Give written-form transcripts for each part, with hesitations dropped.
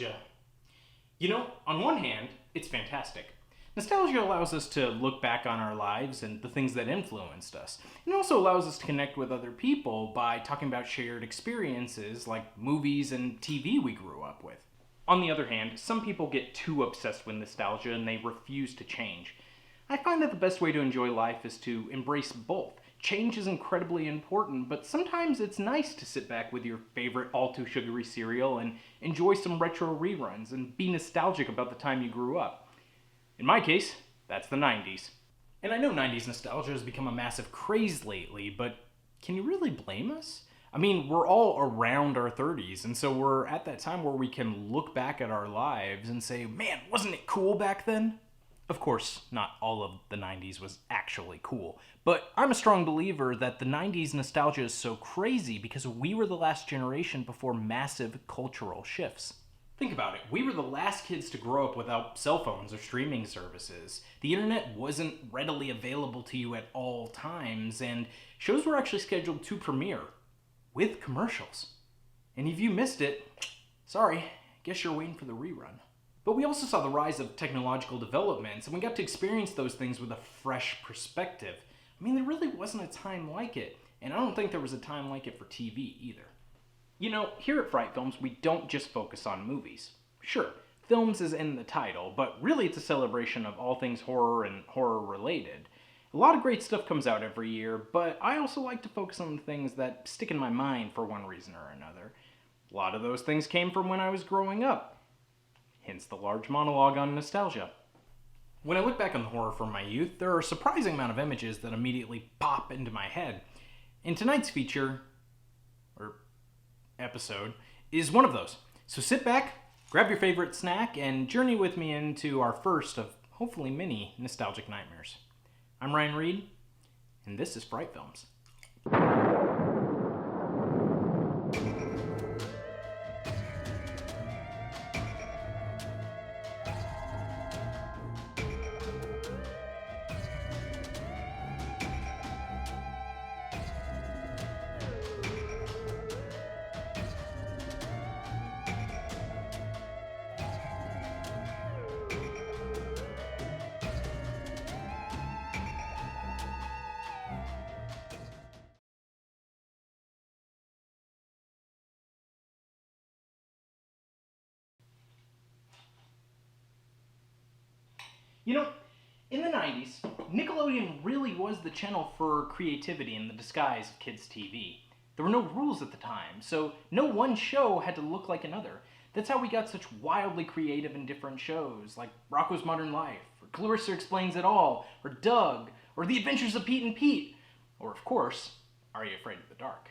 Nostalgia. You know, on one hand, it's fantastic. Nostalgia allows us to look back on our lives and the things that influenced us. It also allows us to connect with other people by talking about shared experiences like movies and TV we grew up with. On the other hand, some people get too obsessed with nostalgia and they refuse to change. I find that the best way to enjoy life is to embrace both. Change is incredibly important, but sometimes it's nice to sit back with your favorite all-too-sugary cereal and enjoy some retro reruns and be nostalgic about the time you grew up. In my case, that's the 90s. And I know 90s nostalgia has become a massive craze lately, but can you really blame us? I mean, we're all around our 30s, and so we're at that time where we can look back at our lives and say, man, wasn't it cool back then? Of course, not all of the 90s was actually cool, but I'm a strong believer that the 90s nostalgia is so crazy because we were the last generation before massive cultural shifts. Think about it. We were the last kids to grow up without cell phones or streaming services. The internet wasn't readily available to you at all times, and shows were actually scheduled to premiere with commercials. And if you missed it, sorry, guess you're waiting for the rerun. But we also saw the rise of technological developments, and we got to experience those things with a fresh perspective. I mean, there really wasn't a time like it, and I don't think there was a time like it for TV either. You know, here at Fright Films, we don't just focus on movies. Sure, films is in the title, but really it's a celebration of all things horror and horror-related. A lot of great stuff comes out every year, but I also like to focus on the things that stick in my mind for one reason or another. A lot of those things came from when I was growing up. Hence the large monologue on nostalgia. When I look back on horror from my youth, there are a surprising amount of images that immediately pop into my head. And tonight's feature, or episode, is one of those. So sit back, grab your favorite snack, and journey with me into our first of hopefully many nostalgic nightmares. I'm Ryan Reed, and this is Fright Films. You know, in the 90s, Nickelodeon really was the channel for creativity in the disguise of kids' TV. There were no rules at the time, so no one show had to look like another. That's how we got such wildly creative and different shows, like Rocko's Modern Life, or Clarissa Explains It All, or Doug, or The Adventures of Pete and Pete, or of course, Are You Afraid of the Dark?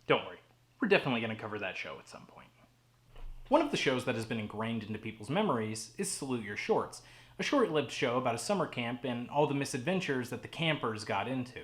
Don't worry, we're definitely going to cover that show at some point. One of the shows that has been ingrained into people's memories is Salute Your Shorts, a short-lived show about a summer camp and all the misadventures that the campers got into.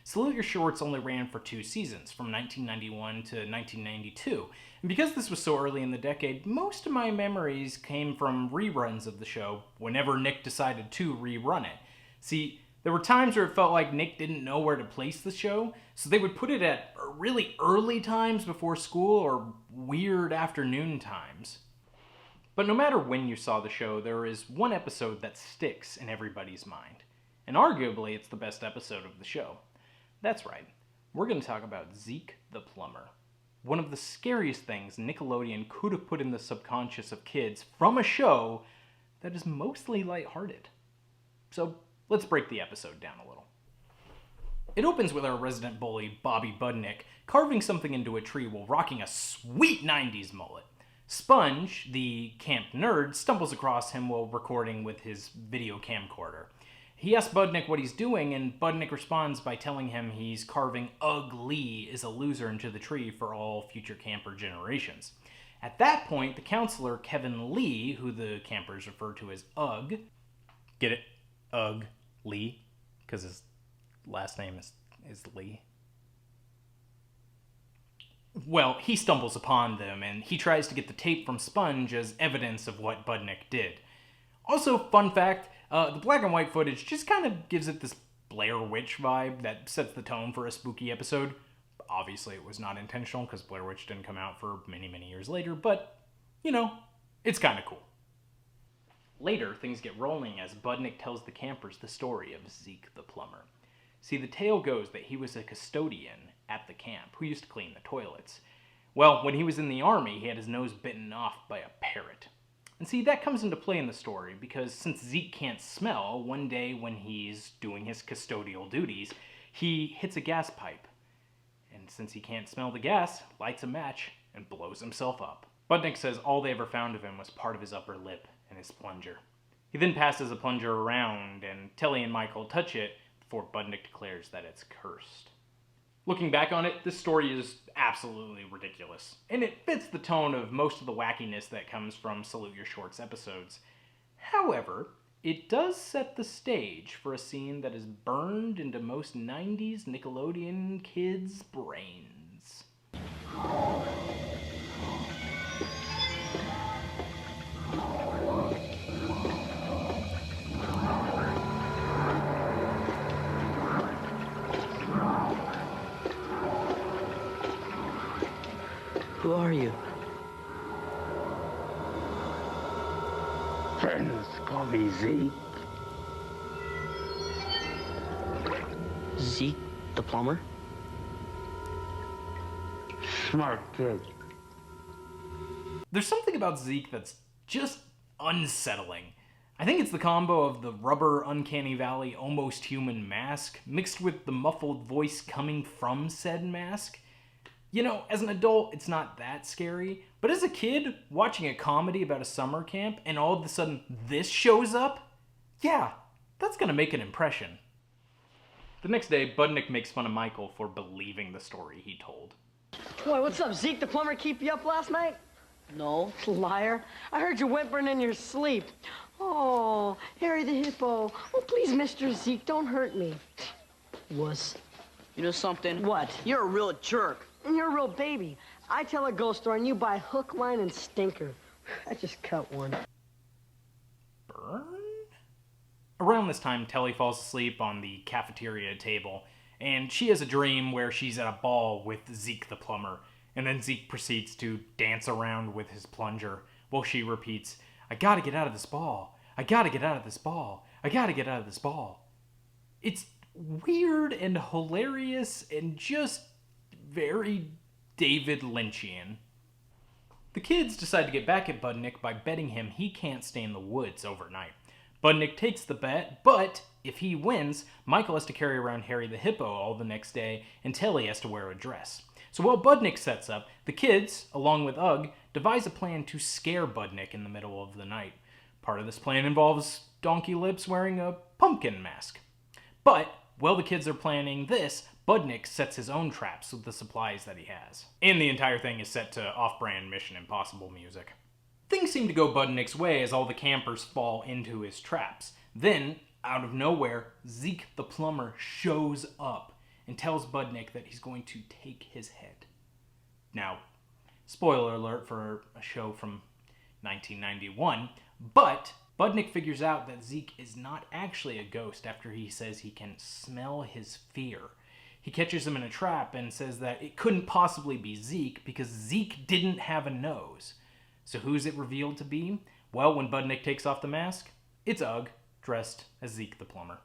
Salute Your Shorts only ran for 2 seasons, from 1991 to 1992, and because this was so early in the decade, most of my memories came from reruns of the show whenever Nick decided to rerun it. See, there were times where it felt like Nick didn't know where to place the show, so they would put it at really early times before school or weird afternoon times. But no matter when you saw the show, there is one episode that sticks in everybody's mind. And arguably, it's the best episode of the show. That's right, we're going to talk about Zeke the Plumber. One of the scariest things Nickelodeon could have put in the subconscious of kids from a show that is mostly lighthearted. So let's break the episode down a little. It opens with our resident bully, Bobby Budnick, carving something into a tree while rocking a sweet 90s mullet. Sponge, the camp nerd, stumbles across him while recording with his video camcorder. He asks Budnick what he's doing, and Budnick responds by telling him he's carving Ugg Lee is a loser into the tree for all future camper generations. At that point, the counselor, Kevin Lee, who the campers refer to as Ugg, get it? Ugg Lee? Because his last name is Lee. Well, he stumbles upon them, and he tries to get the tape from Sponge as evidence of what Budnick did. Also, fun fact, the black and white footage just kind of gives it this Blair Witch vibe that sets the tone for a spooky episode. Obviously, it was not intentional, because Blair Witch didn't come out for many, many years later, but, you know, It's kind of cool. Later, things get rolling as Budnick tells the campers the story of Zeke the Plumber. See, the tale goes that he was a custodian at the camp who used to clean the toilets. Well, when he was in the army, he had his nose bitten off by a parrot. And see, that comes into play in the story because since Zeke can't smell, one day when he's doing his custodial duties, he hits a gas pipe. And since he can't smell the gas, lights a match and blows himself up. Budnick says all they ever found of him was part of his upper lip and his plunger. He then passes the plunger around, and Telly and Michael touch it before Budnick declares that it's cursed. Looking back on it, this story is absolutely ridiculous, and it fits the tone of most of the wackiness that comes from Salute Your Shorts episodes. However, it does set the stage for a scene that is burned into most 90s Nickelodeon kids' brains. Who are you? Friends call me Zeke. Zeke the Plumber? Smart kid. There's something about Zeke that's just unsettling. I think it's the combo of the rubber uncanny valley almost human mask mixed with the muffled voice coming from said mask. You know, as an adult, it's not that scary, but as a kid, watching a comedy about a summer camp and all of a sudden this shows up, yeah, that's gonna make an impression. The next day, Budnick makes fun of Michael for believing the story he told. Boy, what's up? Zeke the Plumber keep you up last night? No. Liar. I heard you whimpering in your sleep. Oh, Harry the Hippo. Oh, please, Mr. Zeke, don't hurt me. Wuss. You know something? What? You're a real jerk. And you're a real baby. I tell a ghost story and you buy hook, line, and stinker. I just cut one. Burn? Around this time, Telly falls asleep on the cafeteria table, and she has a dream where she's at a ball with Zeke the Plumber, and then Zeke proceeds to dance around with his plunger while she repeats, "I gotta get out of this ball. I gotta get out of this ball. I gotta get out of this ball." It's weird and hilarious and just very David Lynchian. The kids decide to get back at Budnick by betting him he can't stay in the woods overnight. Budnick takes the bet, but if he wins, Michael has to carry around Harry the Hippo all the next day, and Telly has to wear a dress. So while Budnick sets up, the kids, along with Ugg, devise a plan to scare Budnick in the middle of the night. Part of this plan involves Donkey Lips wearing a pumpkin mask. But while the kids are planning this, Budnick sets his own traps with the supplies that he has. And the entire thing is set to off-brand Mission Impossible music. Things seem to go Budnick's way as all the campers fall into his traps. Then, out of nowhere, Zeke the Plumber shows up and tells Budnick that he's going to take his head. Now, spoiler alert for a show from 1991, but Budnick figures out that Zeke is not actually a ghost after he says he can smell his fear. He catches him in a trap and says that it couldn't possibly be Zeke because Zeke didn't have a nose. So who's it revealed to be? Well, when Budnick takes off the mask, it's Ugg, dressed as Zeke the Plumber.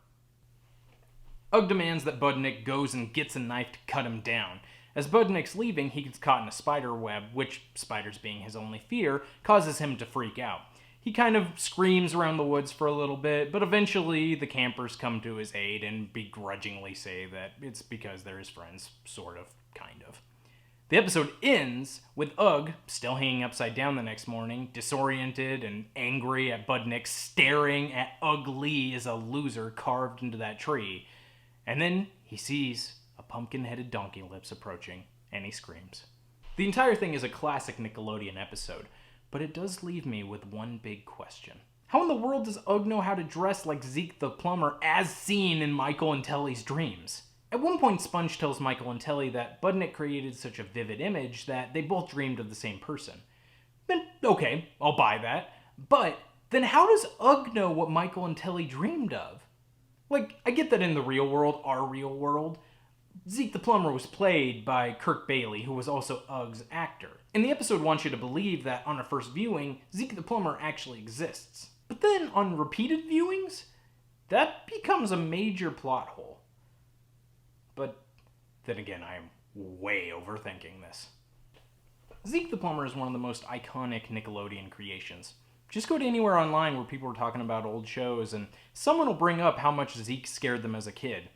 Ugg demands that Budnick goes and gets a knife to cut him down. As Budnick's leaving, he gets caught in a spider web, which, spiders being his only fear, causes him to freak out. He kind of screams around the woods for a little bit, but eventually the campers come to his aid and begrudgingly say that it's because they're his friends, sort of, kind of. The episode ends with Ugg still hanging upside down the next morning, disoriented and angry at Budnick staring at Ugg Lee as a loser carved into that tree. And then he sees a pumpkin-headed Donkey Lips approaching, and he screams. The entire thing is a classic Nickelodeon episode, but it does leave me with one big question. How in the world does Ugg know how to dress like Zeke the Plumber as seen in Michael and Telly's dreams? At one point, Sponge tells Michael and Telly that Budnick created such a vivid image that they both dreamed of the same person. And okay, I'll buy that. But then how does Ugg know what Michael and Telly dreamed of? Like, I get that in the real world, our real world, Zeke the Plumber was played by Kirk Bailey, who was also Ugg's actor. And the episode wants you to believe that on a first viewing, Zeke the Plumber actually exists. But then on repeated viewings, that becomes a major plot hole. But then again, I am way overthinking this. Zeke the Plumber is one of the most iconic Nickelodeon creations. Just go to anywhere online where people are talking about old shows and someone will bring up how much Zeke scared them as a kid.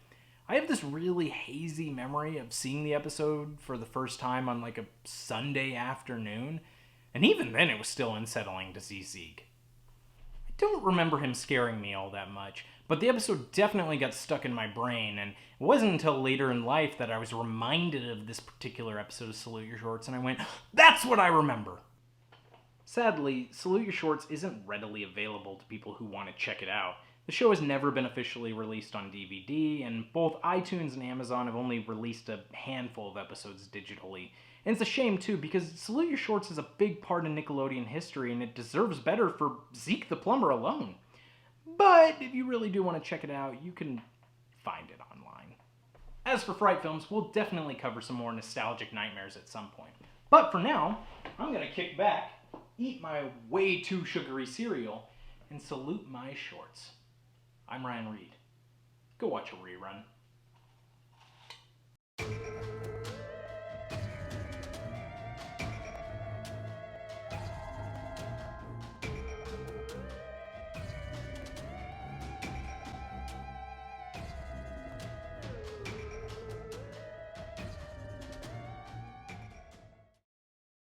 I have this really hazy memory of seeing the episode for the first time on like a Sunday afternoon, and even then it was still unsettling to see Zeke. I don't remember him scaring me all that much, but the episode definitely got stuck in my brain, and it wasn't until later in life that I was reminded of this particular episode of Salute Your Shorts, and I went, that's what I remember! Sadly, Salute Your Shorts isn't readily available to people who want to check it out. The show has never been officially released on DVD, and both iTunes and Amazon have only released a handful of episodes digitally. And it's a shame too, because Salute Your Shorts is a big part of Nickelodeon history, and it deserves better for Zeke the Plumber alone. But if you really do want to check it out, you can find it online. As for Fright films, we'll definitely cover some more nostalgic nightmares at some point. But for now, I'm going to kick back, eat my way too sugary cereal, and salute my shorts. I'm Ryan Reed. Go watch a rerun.